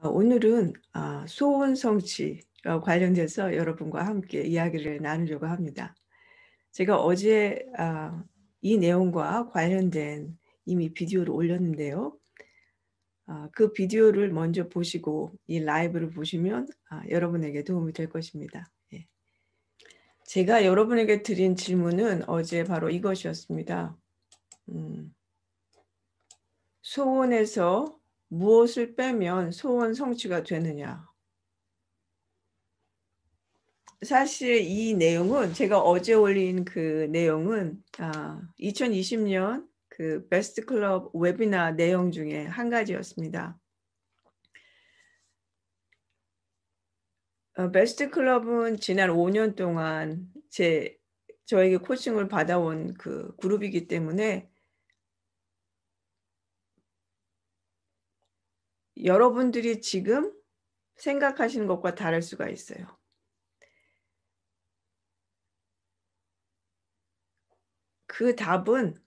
오늘은 소원 성취와 관련돼서 여러분과 함께 이야기를 나누려고 합니다. 제가 어제 이 내용과 관련된 이미 비디오를 올렸는데요. 그 비디오를 먼저 보시고 이 라이브를 보시면 여러분에게 도움이 될 것입니다. 예. 제가 여러분에게 드린 질문은 어제 바로 이것이었습니다. 음, 소원에서 무엇을 빼면 소원 성취가 되느냐? 사실 이 내용은 제가 어제 올린 그 내용은 2020년 그 베스트 클럽 웨비나 내용 중에 한 가지였습니다. 베스트 클럽은 지난 5년 동안 저에게 코칭을 받아온 그 그룹이기 때문에 여러분들이 지금 생각하시는 것과 다를 수가 있어요. 그 답은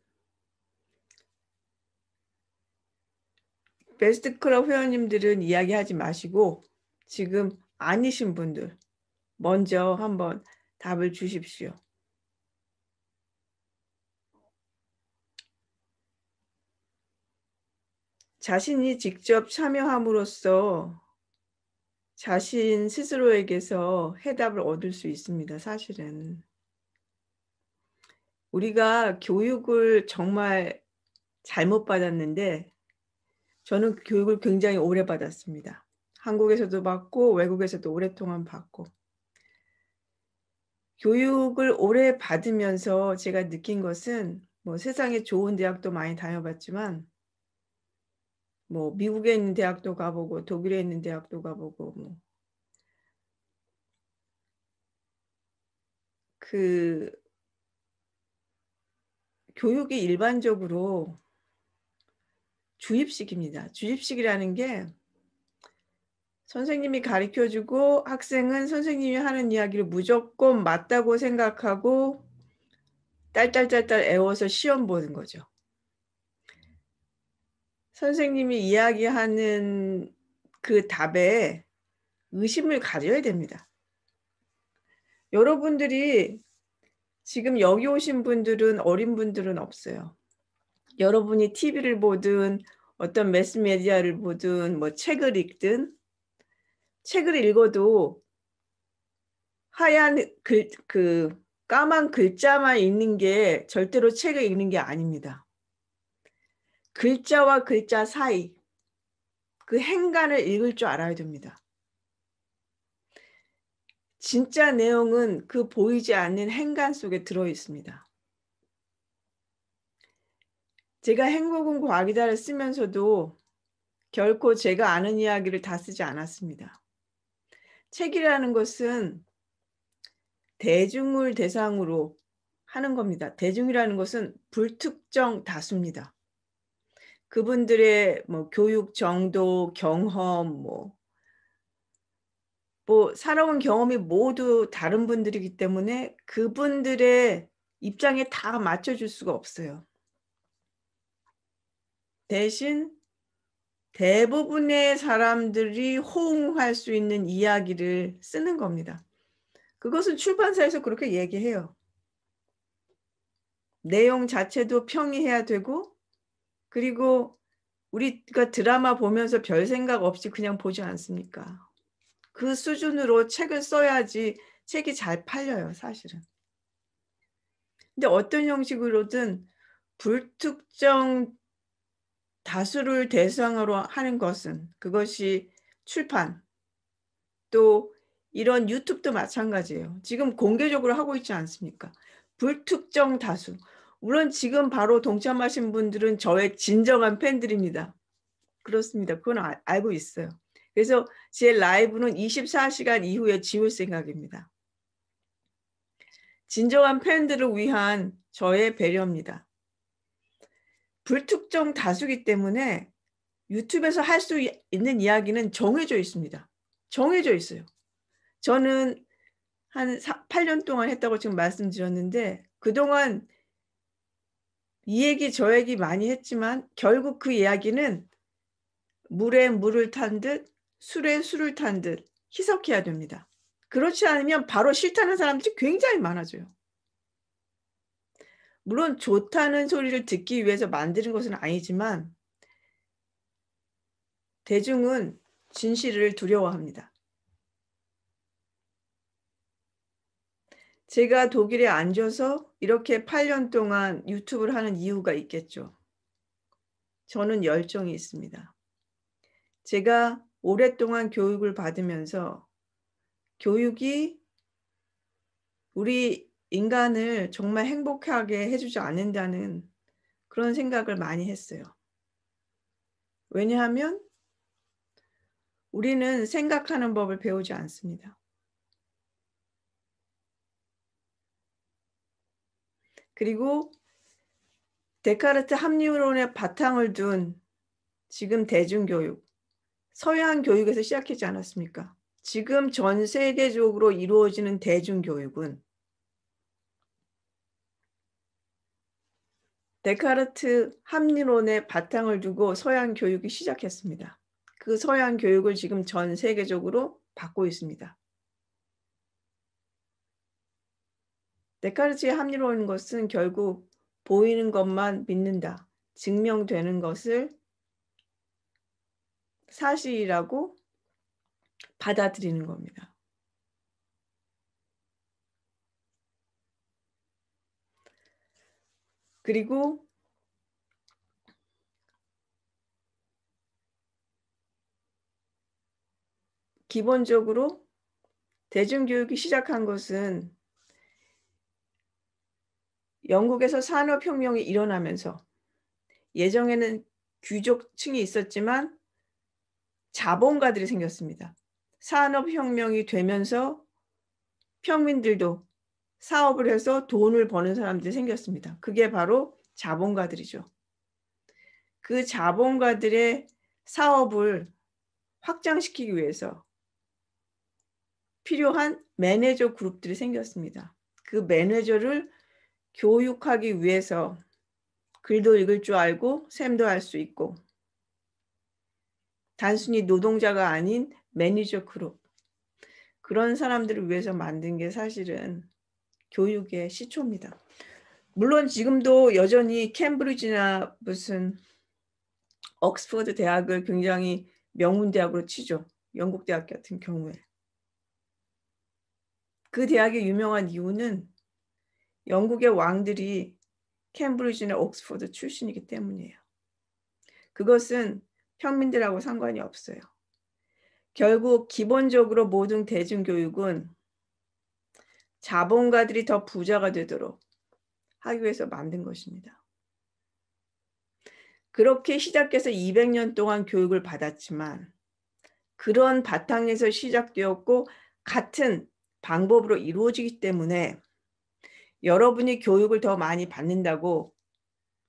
베스트 클럽 회원님들은 이야기하지 마시고 지금 아니신 분들 먼저 한번 답을 주십시오. 자신이 직접 참여함으로써 자신 스스로에게서 해답을 얻을 수 있습니다, 사실은. 우리가 교육을 정말 잘못 받았는데 저는 교육을 굉장히 오래 받았습니다. 한국에서도 받고 외국에서도 오랫동안 받고. 교육을 오래 받으면서 제가 느낀 것은 세상에 좋은 대학도 많이 다녀봤지만 미국에 있는 대학도 가보고 독일에 있는 대학도 가보고 그 교육이 일반적으로 주입식입니다. 주입식이라는 게 선생님이 가르쳐 주고 학생은 선생님이 하는 이야기를 무조건 맞다고 생각하고 딸딸딸딸 애워서 시험 보는 거죠. 선생님이 이야기하는 그 답에 의심을 가져야 됩니다. 여러분들이 지금 여기 오신 분들은 어린 분들은 없어요. 여러분이 TV를 보든 어떤 매스메디어를 보든 책을 읽든 책을 읽어도 하얀 까만 글자만 읽는 게 절대로 책을 읽는 게 아닙니다. 글자와 글자 사이 그 행간을 읽을 줄 알아야 됩니다. 진짜 내용은 그 보이지 않는 행간 속에 들어 있습니다. 제가 행복은 과학이다를 쓰면서도 결코 제가 아는 이야기를 다 쓰지 않았습니다. 책이라는 것은 대중을 대상으로 하는 겁니다. 대중이라는 것은 불특정 다수입니다. 그분들의 교육 정도, 경험, 살아온 경험이 모두 다른 분들이기 때문에 그분들의 입장에 다 맞춰줄 수가 없어요. 대신 대부분의 사람들이 호응할 수 있는 이야기를 쓰는 겁니다. 그것은 출판사에서 그렇게 얘기해요. 내용 자체도 평이해야 되고, 그리고 우리가 드라마 보면서 별 생각 없이 그냥 보지 않습니까? 그 수준으로 책을 써야지 책이 잘 팔려요, 사실은. 근데 어떤 형식으로든 불특정 다수를 대상으로 하는 것은 그것이 출판, 또 이런 유튜브도 마찬가지예요. 지금 공개적으로 하고 있지 않습니까? 불특정 다수. 물론 지금 바로 동참하신 분들은 저의 진정한 팬들입니다. 그렇습니다. 그건 알고 있어요. 그래서 제 라이브는 24시간 이후에 지울 생각입니다. 진정한 팬들을 위한 저의 배려입니다. 불특정 다수기 때문에 유튜브에서 할 수 있는 이야기는 정해져 있습니다. 정해져 있어요. 저는 한 8년 동안 했다고 지금 말씀드렸는데 그동안 이 얘기 저 얘기 많이 했지만 결국 그 이야기는 물에 물을 탄 듯 술에 술을 탄 듯 희석해야 됩니다. 그렇지 않으면 바로 싫다는 사람들이 굉장히 많아져요. 물론 좋다는 소리를 듣기 위해서 만드는 것은 아니지만 대중은 진실을 두려워합니다. 제가 독일에 앉아서 이렇게 8년 동안 유튜브를 하는 이유가 있겠죠. 저는 열정이 있습니다. 제가 오랫동안 교육을 받으면서 교육이 우리 인간을 정말 행복하게 해 주지 않는다는 그런 생각을 많이 했어요. 왜냐하면 우리는 생각하는 법을 배우지 않습니다. 그리고 데카르트 합리론의 바탕을 둔 지금 대중교육, 서양 교육에서 시작하지 않았습니까? 지금 전 세계적으로 이루어지는 대중교육은 데카르트 합리론의 바탕을 두고 서양 교육이 시작했습니다. 그 서양 교육을 지금 전 세계적으로 받고 있습니다. 데카르트의 합리론인 것은 결국 보이는 것만 믿는다, 증명되는 것을 사실이라고 받아들이는 겁니다. 그리고 기본적으로 대중교육이 시작한 것은 영국에서 산업혁명이 일어나면서 예전에는 귀족층이 있었지만 자본가들이 생겼습니다. 산업혁명이 되면서 평민들도 사업을 해서 돈을 버는 사람들이 생겼습니다. 그게 바로 자본가들이죠. 그 자본가들의 사업을 확장시키기 위해서 필요한 매니저 그룹들이 생겼습니다. 그 매니저를 교육하기 위해서 글도 읽을 줄 알고 셈도 할 수 있고 단순히 노동자가 아닌 매니저 그룹, 그런 사람들을 위해서 만든 게 사실은 교육의 시초입니다. 물론 지금도 여전히 캠브리지나 무슨 옥스퍼드 대학을 굉장히 명문대학으로 치죠. 영국 대학 같은 경우에. 그 대학이 유명한 이유는 영국의 왕들이 캠브리지나 옥스퍼드 출신이기 때문이에요. 그것은 평민들하고 상관이 없어요. 결국 기본적으로 모든 대중교육은 자본가들이 더 부자가 되도록 하기 위해서 만든 것입니다. 그렇게 시작해서 200년 동안 교육을 받았지만 그런 바탕에서 시작되었고 같은 방법으로 이루어지기 때문에 여러분이 교육을 더 많이 받는다고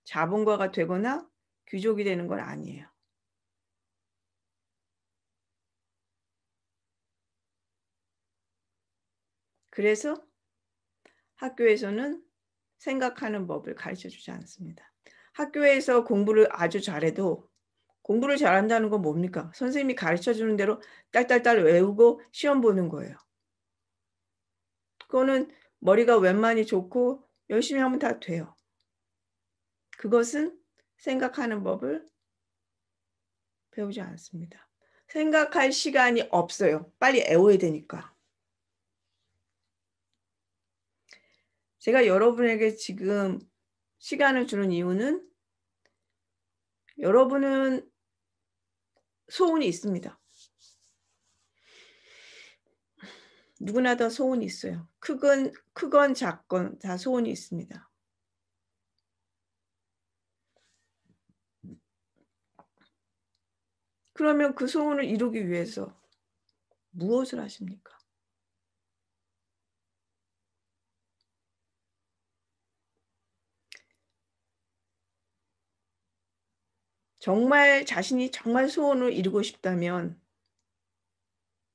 자본가가 되거나 귀족이 되는 건 아니에요. 그래서 학교에서는 생각하는 법을 가르쳐주지 않습니다. 학교에서 공부를 아주 잘해도 공부를 잘한다는 건 뭡니까? 선생님이 가르쳐주는 대로 딸딸딸 외우고 시험 보는 거예요. 그거는 머리가 웬만히 좋고 열심히 하면 다 돼요. 그것은 생각하는 법을 배우지 않습니다. 생각할 시간이 없어요. 빨리 외워야 되니까. 제가 여러분에게 지금 시간을 주는 이유는 여러분은 소원이 있습니다. 누구나 다 소원이 있어요. 크건 작건 다 소원이 있습니다. 그러면 그 소원을 이루기 위해서 무엇을 하십니까? 정말 자신이 정말 소원을 이루고 싶다면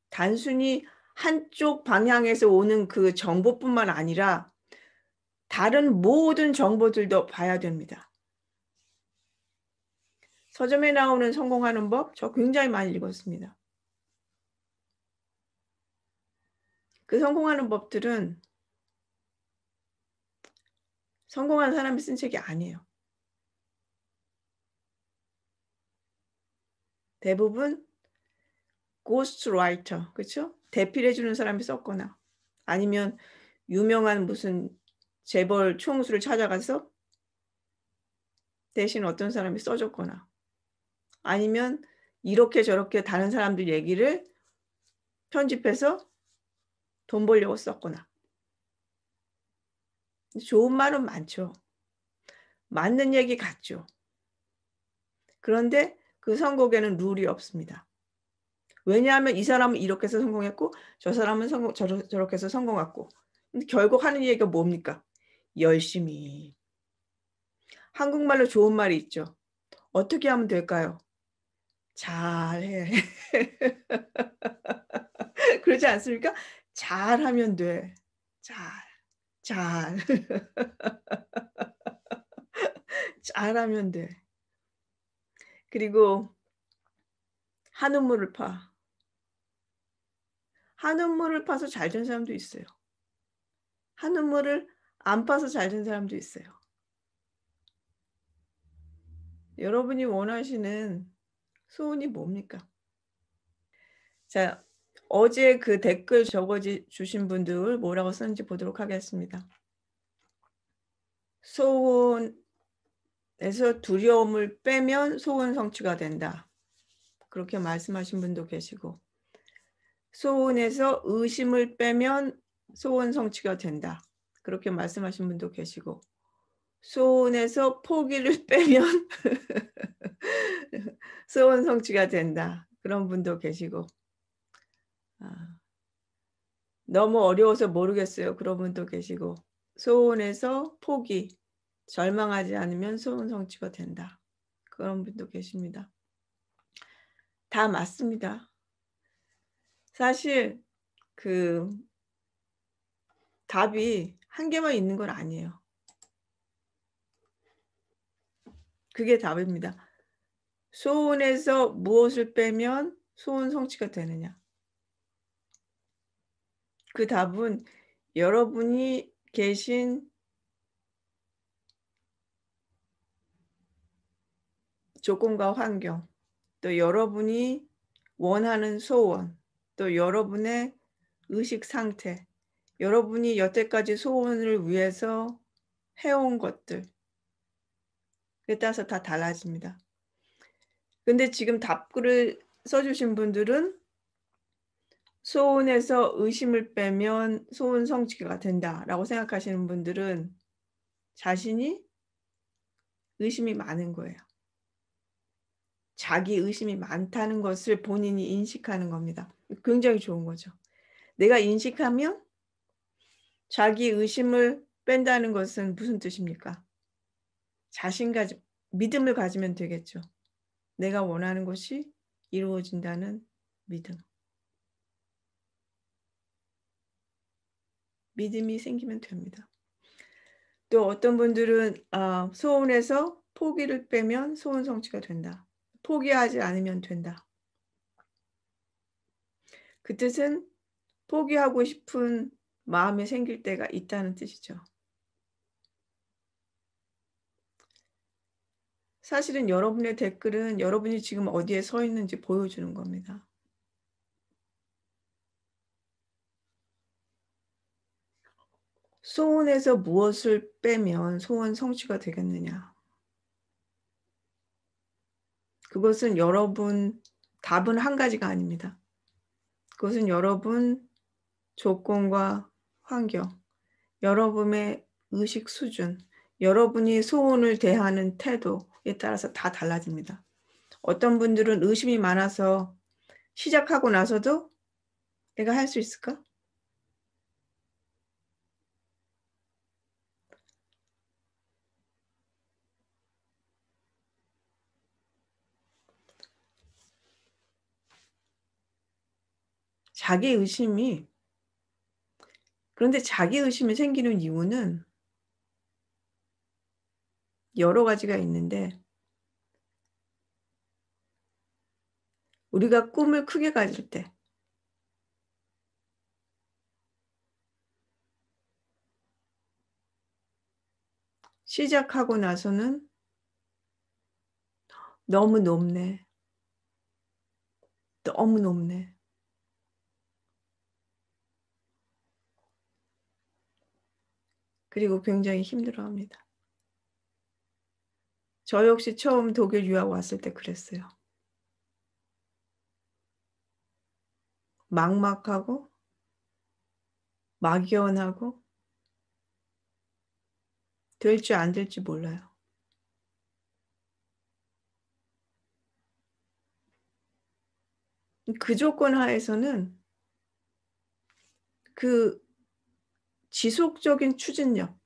단순히 한쪽 방향에서 오는 그 정보뿐만 아니라 다른 모든 정보들도 봐야 됩니다. 서점에 나오는 성공하는 법, 저 굉장히 많이 읽었습니다. 그 성공하는 법들은 성공한 사람이 쓴 책이 아니에요. 대부분 고스트라이터, 그쵸? 대필해 주는 사람이 썼거나 아니면 유명한 무슨 재벌 총수를 찾아가서 대신 어떤 사람이 써 줬거나 아니면 이렇게 저렇게 다른 사람들 얘기를 편집해서 돈 벌려고 썼거나. 좋은 말은 많죠. 맞는 얘기 같죠. 그런데 그 선곡에는 룰이 없습니다. 왜냐하면 이 사람은 이렇게 해서 성공했고 저 사람은 저렇게 해서 성공했고. 근데 결국 하는 얘기가 뭡니까? 열심히. 한국말로 좋은 말이 있죠. 어떻게 하면 될까요? 잘해. 그러지 않습니까? 잘하면 돼. 잘. 잘. 잘하면 돼. 그리고 한우 물을 파. 한우 물을 파서 잘 된 사람도 있어요. 한우 물을 안 파서 잘 된 사람도 있어요. 여러분이 원하시는 소원이 뭡니까? 자, 어제 그 댓글 주신 분들 뭐라고 썼는지 보도록 하겠습니다. 소원에서 두려움을 빼면 소원 성취가 된다. 그렇게 말씀하신 분도 계시고, 소원에서 의심을 빼면 소원 성취가 된다. 그렇게 말씀하신 분도 계시고, 소원에서 포기를 빼면 소원 성취가 된다. 그런 분도 계시고, 너무 어려워서 모르겠어요. 그런 분도 계시고, 소원에서 포기, 절망하지 않으면 소원 성취가 된다. 그런 분도 계십니다. 다 맞습니다. 사실 그 답이 한 개만 있는 건 아니에요. 그게 답입니다. 소원에서 무엇을 빼면 소원 성취가 되느냐? 그 답은 여러분이 계신 조건과 환경, 또 여러분이 원하는 소원, 또 여러분의 의식 상태, 여러분이 여태까지 소원을 위해서 해온 것들, 그에 따라서 다 달라집니다. 근데 지금 답글을 써주신 분들은 소원에서 의심을 빼면 소원 성취가 된다라고 생각하시는 분들은 자신이 의심이 많은 거예요. 자기 의심이 많다는 것을 본인이 인식하는 겁니다. 굉장히 좋은 거죠. 내가 인식하면 자기 의심을 뺀다는 것은 무슨 뜻입니까? 믿음을 가지면 되겠죠. 내가 원하는 것이 이루어진다는 믿음. 믿음이 생기면 됩니다. 또 어떤 분들은 소원에서 포기를 빼면 소원 성취가 된다. 포기하지 않으면 된다. 그 뜻은 포기하고 싶은 마음이 생길 때가 있다는 뜻이죠. 사실은 여러분의 댓글은 여러분이 지금 어디에 서 있는지 보여주는 겁니다. 소원에서 무엇을 빼면 소원 성취가 되겠느냐? 그것은 답은 한 가지가 아닙니다. 그것은 여러분 조건과 환경, 여러분의 의식 수준, 여러분이 소원을 대하는 태도에 따라서 다 달라집니다. 어떤 분들은 의심이 많아서 시작하고 나서도 내가 할 수 있을까? 그런데 자기 의심이 생기는 이유는 여러 가지가 있는데 우리가 꿈을 크게 가질 때 시작하고 나서는 너무 높네. 너무 높네. 그리고 굉장히 힘들어합니다. 저 역시 처음 독일 유학 왔을 때 그랬어요. 막막하고 막연하고 될지 안 될지 몰라요. 그 조건 하에서는 그 지속적인 추진력,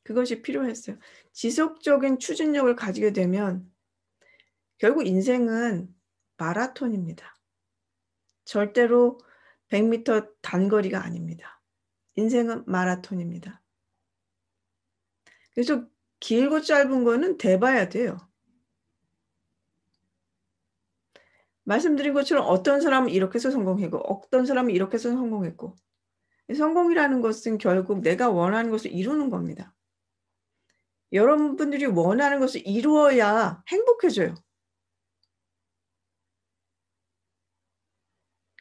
그것이 필요했어요. 지속적인 추진력을 가지게 되면 결국 인생은 마라톤입니다. 절대로 100m 단거리가 아닙니다. 인생은 마라톤입니다. 그래서 길고 짧은 거는 대봐야 돼요. 말씀드린 것처럼 어떤 사람은 이렇게 해서 성공했고 어떤 사람은 이렇게 해서 성공했고, 성공이라는 것은 결국 내가 원하는 것을 이루는 겁니다. 여러분들이 원하는 것을 이루어야 행복해져요.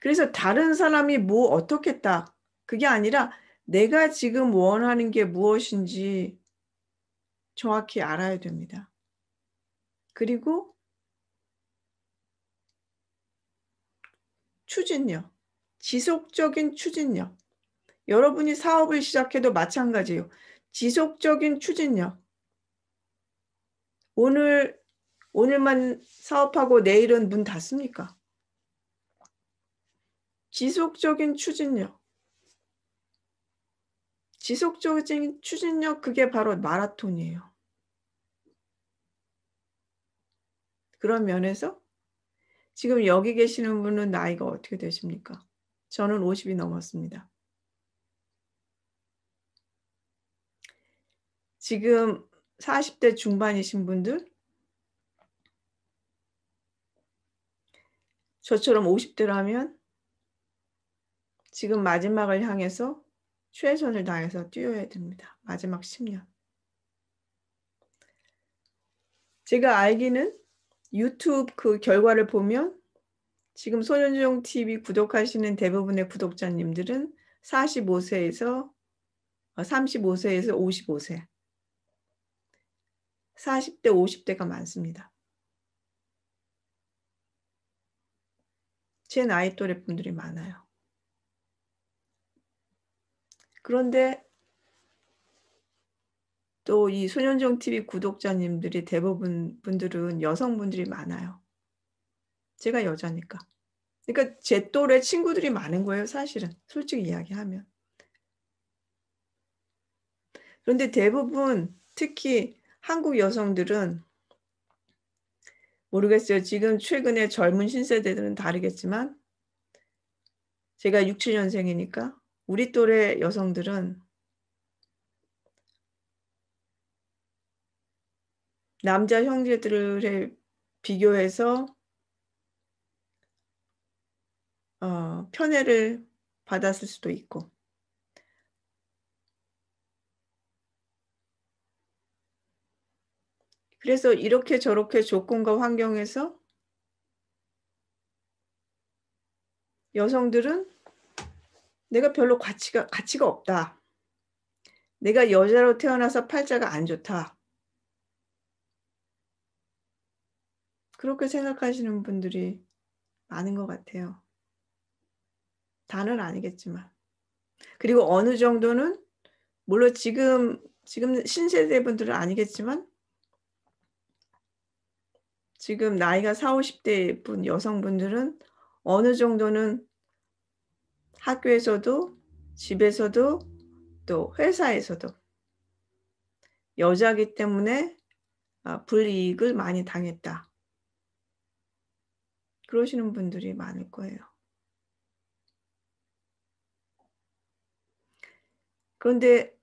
그래서 다른 사람이 뭐 어떻게 했다, 그게 아니라 내가 지금 원하는 게 무엇인지 정확히 알아야 됩니다. 그리고 추진력, 지속적인 추진력. 여러분이 사업을 시작해도 마찬가지예요. 지속적인 추진력. 오늘만 사업하고 내일은 문 닫습니까? 지속적인 추진력. 지속적인 추진력, 그게 바로 마라톤이에요. 그런 면에서 지금 여기 계시는 분은 나이가 어떻게 되십니까? 저는 50이 넘었습니다. 지금 40대 중반이신 분들, 저처럼 50대라면 지금 마지막을 향해서 최선을 다해서 뛰어야 됩니다. 마지막 10년. 제가 알기는 유튜브 그 결과를 보면 지금 손현정 TV 구독하시는 대부분의 구독자님들은 35세에서 55세, 40대, 50대가 많습니다. 제 나이 또래 분들이 많아요. 그런데 또 이 손현정 TV 구독자님들이 대부분 분들은 여성분들이 많아요. 제가 여자니까. 그러니까 제 또래 친구들이 많은 거예요, 사실은. 솔직히 이야기하면. 그런데 대부분 특히 한국 여성들은 모르겠어요. 지금 최근에 젊은 신세대들은 다르겠지만 제가 67년생이니까 우리 또래 여성들은 남자 형제들에 비교해서 편애를 받았을 수도 있고, 그래서 이렇게 저렇게 조건과 환경에서 여성들은 내가 별로 가치가 없다. 내가 여자로 태어나서 팔자가 안 좋다. 그렇게 생각하시는 분들이 많은 것 같아요. 다는 아니겠지만. 그리고 어느 정도는 물론 지금 신세대 분들은 아니겠지만 지금 나이가 40, 50대 분 여성분들은 어느 정도는 학교에서도 집에서도 또 회사에서도 여자기 때문에 불이익을 많이 당했다. 그러시는 분들이 많을 거예요. 그런데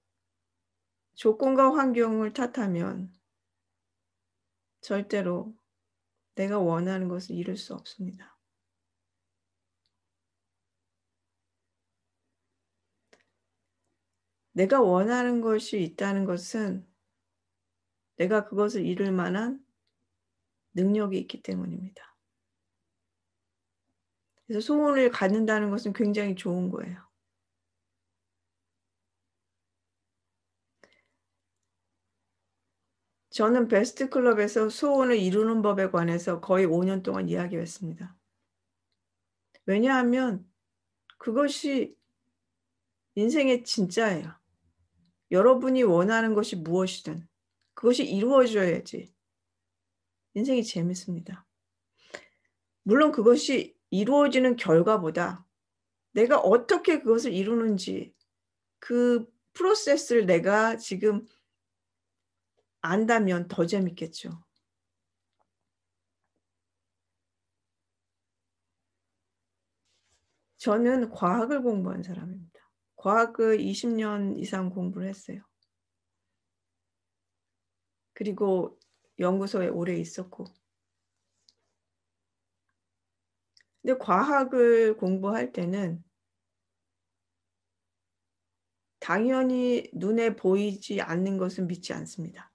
조건과 환경을 탓하면 절대로 내가 원하는 것을 이룰 수 없습니다. 내가 원하는 것이 있다는 것은 내가 그것을 이룰 만한 능력이 있기 때문입니다. 그래서 소원을 갖는다는 것은 굉장히 좋은 거예요. 저는 베스트 클럽에서 소원을 이루는 법에 관해서 거의 5년 동안 이야기했습니다. 왜냐하면 그것이 인생의 진짜예요. 여러분이 원하는 것이 무엇이든 그것이 이루어져야지 인생이 재밌습니다. 물론 그것이 이루어지는 결과보다 내가 어떻게 그것을 이루는지 그 프로세스를 내가 지금 안다면 더 재밌겠죠. 저는 과학을 공부한 사람입니다. 과학을 20년 이상 공부를 했어요. 그리고 연구소에 오래 있었고. 근데 과학을 공부할 때는 당연히 눈에 보이지 않는 것은 믿지 않습니다.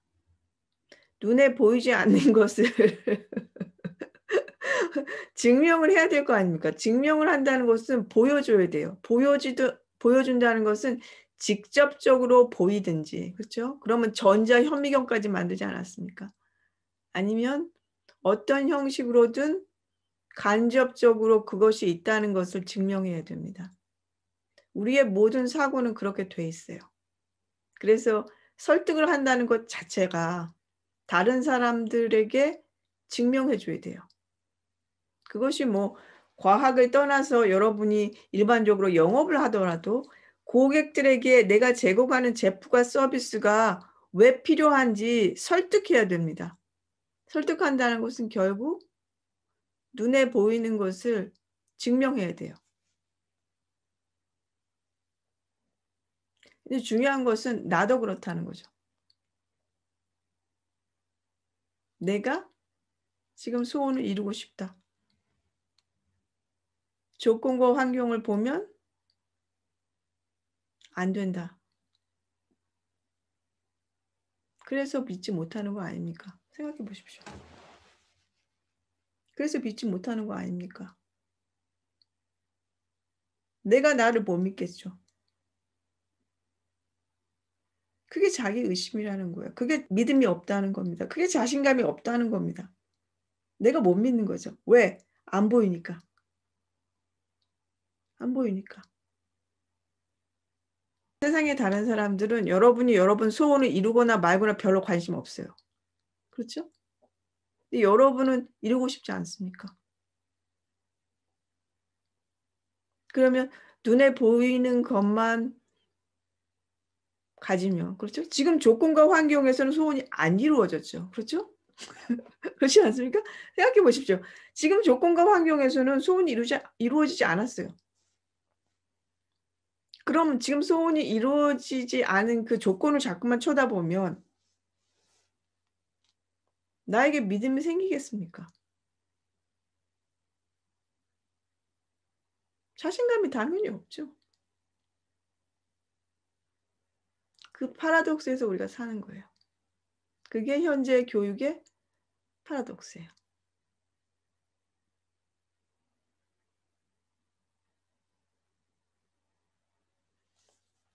눈에 보이지 않는 것을 증명을 해야 될 거 아닙니까? 증명을 한다는 것은 보여줘야 돼요. 보여준다는 것은 직접적으로 보이든지, 그렇죠? 그러면 전자현미경까지 만들지 않았습니까? 아니면 어떤 형식으로든 간접적으로 그것이 있다는 것을 증명해야 됩니다. 우리의 모든 사고는 그렇게 돼 있어요. 그래서 설득을 한다는 것 자체가 다른 사람들에게 증명해 줘야 돼요. 그것이 뭐 과학을 떠나서 여러분이 일반적으로 영업을 하더라도 고객들에게 내가 제공하는 제품과 서비스가 왜 필요한지 설득해야 됩니다. 설득한다는 것은 결국 눈에 보이는 것을 증명해야 돼요. 근데 중요한 것은 나도 그렇다는 거죠. 내가 지금 소원을 이루고 싶다. 조건과 환경을 보면 안 된다. 그래서 믿지 못하는 거 아닙니까? 생각해 보십시오. 그래서 믿지 못하는 거 아닙니까? 내가 나를 못 믿겠죠. 그게 자기 의심이라는 거예요. 그게 믿음이 없다는 겁니다. 그게 자신감이 없다는 겁니다. 내가 못 믿는 거죠. 왜? 안 보이니까. 안 보이니까. 세상의 다른 사람들은 여러분이 여러분 소원을 이루거나 말거나 별로 관심 없어요. 그렇죠? 근데 여러분은 이루고 싶지 않습니까? 그러면 눈에 보이는 것만 가지면, 그렇죠? 지금 조건과 환경에서는 소원이 안 이루어졌죠. 그렇죠? 그렇지 않습니까? 생각해 보십시오. 지금 조건과 환경에서는 소원이 이루어지지 않았어요. 그럼 지금 소원이 이루어지지 않은 그 조건을 자꾸만 쳐다보면 나에게 믿음이 생기겠습니까? 자신감이 당연히 없죠. 그 파라독스에서 우리가 사는 거예요. 그게 현재 교육의 파라독스예요.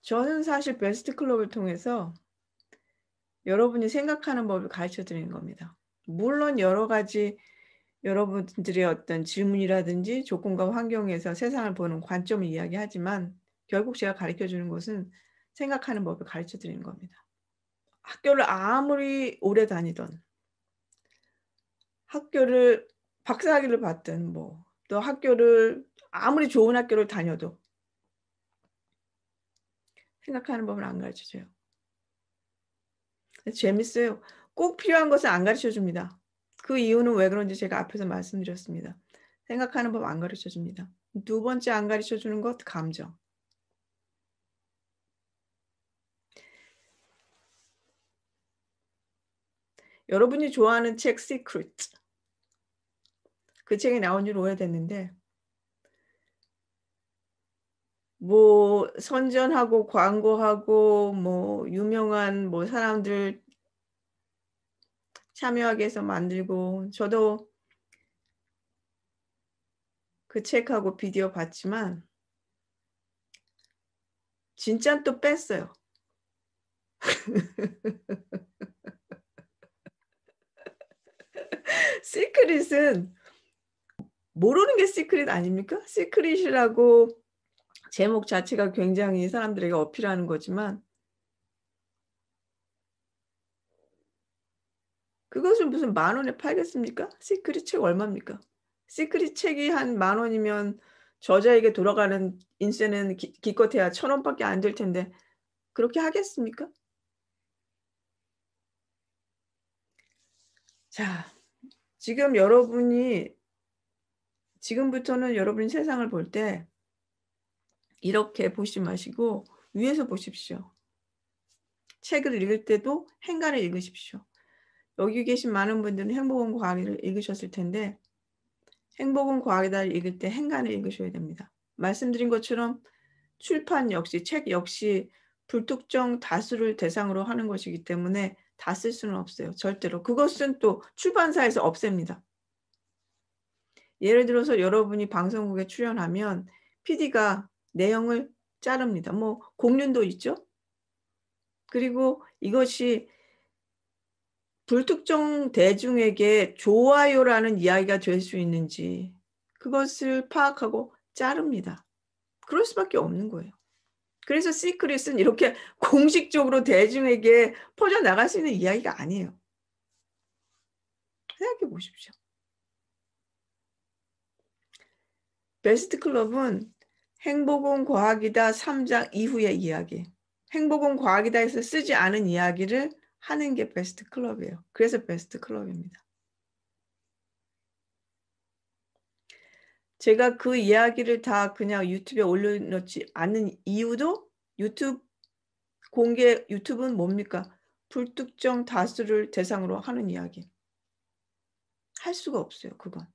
저는 사실 베스트 클럽을 통해서 여러분이 생각하는 법을 가르쳐 드리는 겁니다. 물론 여러 가지 여러분들의 어떤 질문이라든지 조건과 환경에서 세상을 보는 관점을 이야기하지만 결국 제가 가르쳐 주는 것은 생각하는 법을 가르쳐 드리는 겁니다. 학교를 아무리 오래 다니던 학교를 박사학위를 받든 뭐 또 학교를 아무리 좋은 학교를 다녀도 생각하는 법을 안 가르쳐 줘요. 재밌어요. 꼭 필요한 것을 안 가르쳐 줍니다. 그 이유는 왜 그런지 제가 앞에서 말씀드렸습니다. 생각하는 법 안 가르쳐 줍니다. 두 번째 안 가르쳐 주는 것 감정. 여러분이 좋아하는 책 시크릿. 그 책이 나온 지 오래됐는데 뭐 선전하고 광고하고 뭐 유명한 뭐 사람들 참여하게 해서 만들고 저도 그 책하고 비디오 봤지만 진짜 또 뺐어요. 시크릿은 모르는 게 시크릿 아닙니까? 시크릿이라고 제목 자체가 굉장히 사람들에게 어필하는 거지만 그것을 무슨 10,000원에 팔겠습니까? 시크릿 책 얼마입니까? 시크릿 책이 한 10,000원이면 저자에게 돌아가는 인세는 기껏해야 1,000원 밖에 안 될 텐데 그렇게 하겠습니까? 자, 지금부터는 여러분이 세상을 볼 때 이렇게 보지 마시고 위에서 보십시오. 책을 읽을 때도 행간을 읽으십시오. 여기 계신 많은 분들은 행복은 과학을 읽으셨을 텐데 행복은 과학이다를 읽을 때 행간을 읽으셔야 됩니다. 말씀드린 것처럼 출판 역시 책 역시 불특정 다수를 대상으로 하는 것이기 때문에 다 쓸 수는 없어요. 절대로. 그것은 또 출판사에서 없앱니다. 예를 들어서 여러분이 방송국에 출연하면 PD가 내용을 자릅니다. 뭐 공륜도 있죠. 그리고 이것이 불특정 대중에게 좋아요라는 이야기가 될 수 있는지 그것을 파악하고 자릅니다. 그럴 수밖에 없는 거예요. 그래서 시크릿은 이렇게 공식적으로 대중에게 퍼져나갈 수 있는 이야기가 아니에요. 생각해 보십시오. 베스트 클럽은 행복은 과학이다 3장 이후의 이야기. 행복은 과학이다에서 쓰지 않은 이야기를 하는 게 베스트 클럽이에요. 그래서 베스트 클럽입니다. 제가 그 이야기를 다 그냥 유튜브에 올려놓지 않는 이유도 유튜브는 뭡니까? 불특정 다수를 대상으로 하는 이야기. 할 수가 없어요, 그건.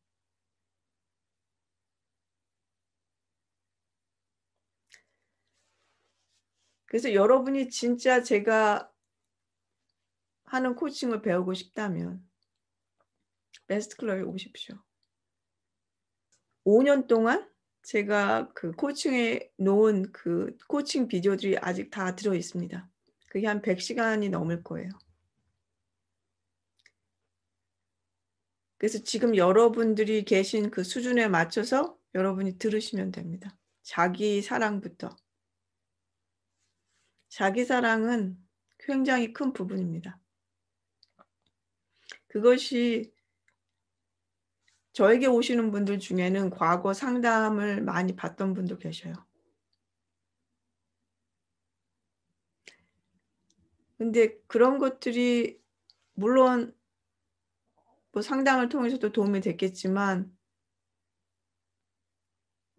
그래서 여러분이 진짜 제가 하는 코칭을 배우고 싶다면 베스트 클럽에 오십시오. 5년 동안 제가 그 코칭에 놓은 그 코칭 비디오들이 아직 다 들어 있습니다. 그게 한 100시간이 넘을 거예요. 그래서 지금 여러분들이 계신 그 수준에 맞춰서 여러분이 들으시면 됩니다. 자기 사랑부터. 자기 사랑은 굉장히 큰 부분입니다. 그것이 저에게 오시는 분들 중에는 과거 상담을 많이 받던 분도 계셔요. 근데 그런 것들이 물론 뭐 상담을 통해서도 도움이 됐겠지만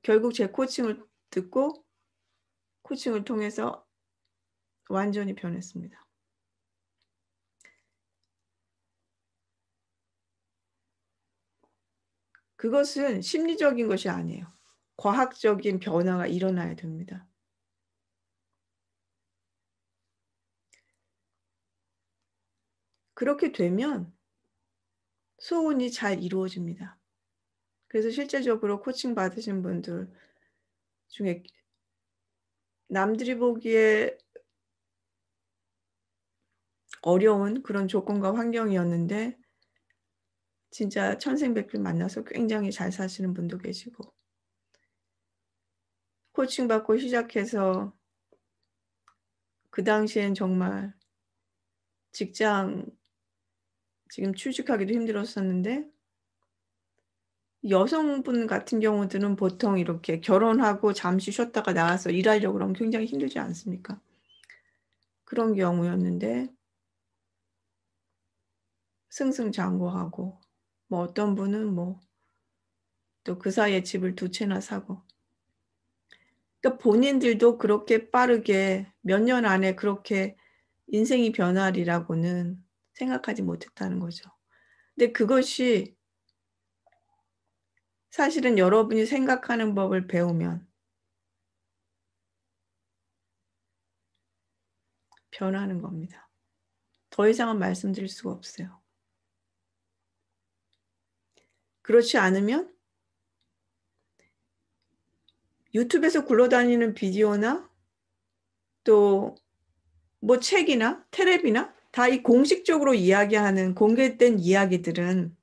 결국 제 코칭을 듣고 코칭을 통해서 완전히 변했습니다. 그것은 심리적인 것이 아니에요. 과학적인 변화가 일어나야 됩니다. 그렇게 되면 소원이 잘 이루어집니다. 그래서 실제적으로 코칭 받으신 분들 중에 남들이 보기에 어려운 그런 조건과 환경이었는데 진짜 천생백비 만나서 굉장히 잘 사시는 분도 계시고 코칭 받고 시작해서 그 당시엔 정말 직장 지금 취직하기도 힘들었었는데 여성분 같은 경우들은 보통 이렇게 결혼하고 잠시 쉬었다가 나와서 일하려고 그러면 굉장히 힘들지 않습니까? 그런 경우였는데 승승장구하고 뭐 어떤 분은 뭐 또 그 사이에 집을 2채나 사고 그러니까 본인들도 그렇게 빠르게 몇 년 안에 그렇게 인생이 변하리라고는 생각하지 못했다는 거죠. 근데 그것이 사실은 여러분이 생각하는 법을 배우면 변하는 겁니다. 더 이상은 말씀드릴 수가 없어요. 그렇지 않으면 유튜브에서 굴러다니는 비디오나 또 뭐 책이나 텔레비나 다 이 공식적으로 이야기하는 공개된 이야기들은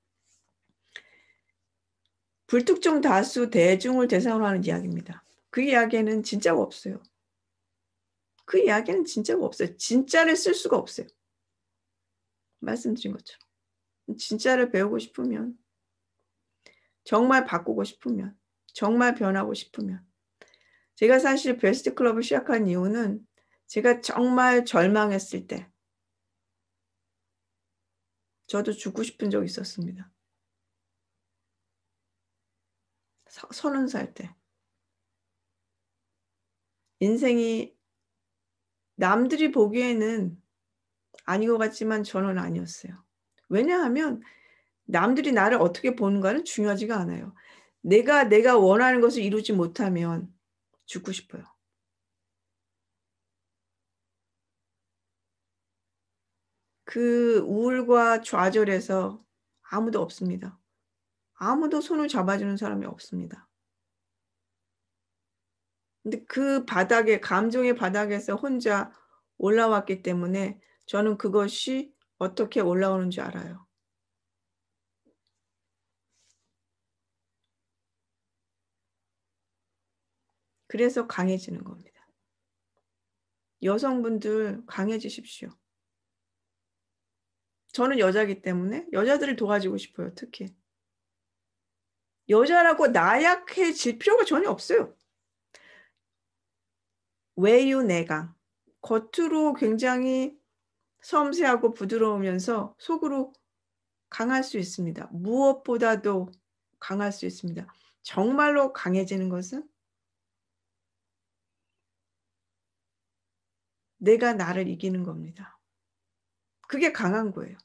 불특정 다수 대중을 대상으로 하는 이야기입니다. 그 이야기에는 진짜가 없어요. 그 이야기는 진짜가 없어요. 진짜를 쓸 수가 없어요. 말씀드린 것처럼. 진짜를 배우고 싶으면, 정말 바꾸고 싶으면, 정말 변하고 싶으면. 제가 사실 베스트 클럽을 시작한 이유는 제가 정말 절망했을 때 저도 죽고 싶은 적이 있었습니다. 30살 때. 인생이 남들이 보기에는 아닌 것 같지만 저는 아니었어요. 왜냐하면 남들이 나를 어떻게 보는가는 중요하지가 않아요. 내가 원하는 것을 이루지 못하면 죽고 싶어요. 그 우울과 좌절에서 아무도 없습니다. 아무도 손을 잡아주는 사람이 없습니다. 근데 그 바닥에, 감정의 바닥에서 혼자 올라왔기 때문에 저는 그것이 어떻게 올라오는지 알아요. 그래서 강해지는 겁니다. 여성분들 강해지십시오. 저는 여자이기 때문에 여자들을 도와주고 싶어요. 특히. 여자라고 나약해질 필요가 전혀 없어요. 외유 내강. 겉으로 굉장히 섬세하고 부드러우면서 속으로 강할 수 있습니다. 무엇보다도 강할 수 있습니다. 정말로 강해지는 것은 내가 나를 이기는 겁니다. 그게 강한 거예요.